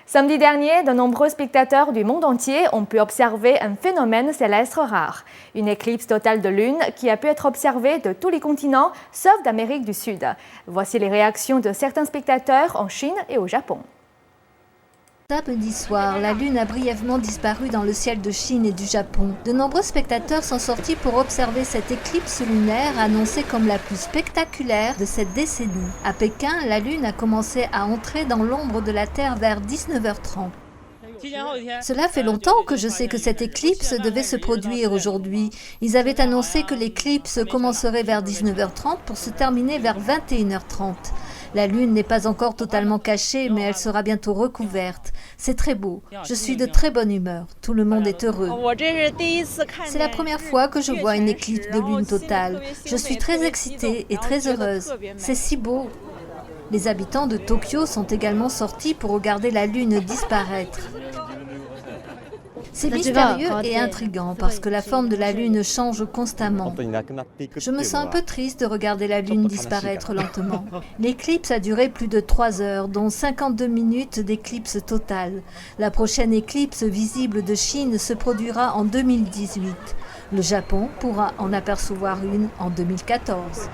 Samedi dernier, de nombreux spectateurs du monde entier ont pu observer un phénomène céleste rare, une éclipse totale de lune qui a pu être observée de tous les continents, sauf d'Amérique du Sud. Voici les réactions de certains spectateurs en Chine et au Japon. Samedi soir, la Lune a brièvement disparu dans le ciel de Chine et du Japon. De nombreux spectateurs sont sortis pour observer cette éclipse lunaire annoncée comme la plus spectaculaire de cette décennie. À Pékin, la Lune a commencé à entrer dans l'ombre de la Terre vers 19h30. Cela fait longtemps que je sais que cette éclipse devait se produire aujourd'hui. Ils avaient annoncé que l'éclipse commencerait vers 19h30 pour se terminer vers 21h30. La Lune n'est pas encore totalement cachée, mais elle sera bientôt recouverte. C'est très beau. Je suis de très bonne humeur. Tout le monde est heureux. C'est la première fois que je vois une éclipse de lune totale. Je suis très excitée et très heureuse. C'est si beau. Les habitants de Tokyo sont également sortis pour regarder la Lune disparaître. C'est mystérieux et intriguant parce que la forme de la Lune change constamment. Je me sens un peu triste de regarder la Lune disparaître lentement. L'éclipse a duré plus de 3 heures, dont 52 minutes d'éclipse totale. La prochaine éclipse visible de Chine se produira en 2018. Le Japon pourra en apercevoir une en 2014.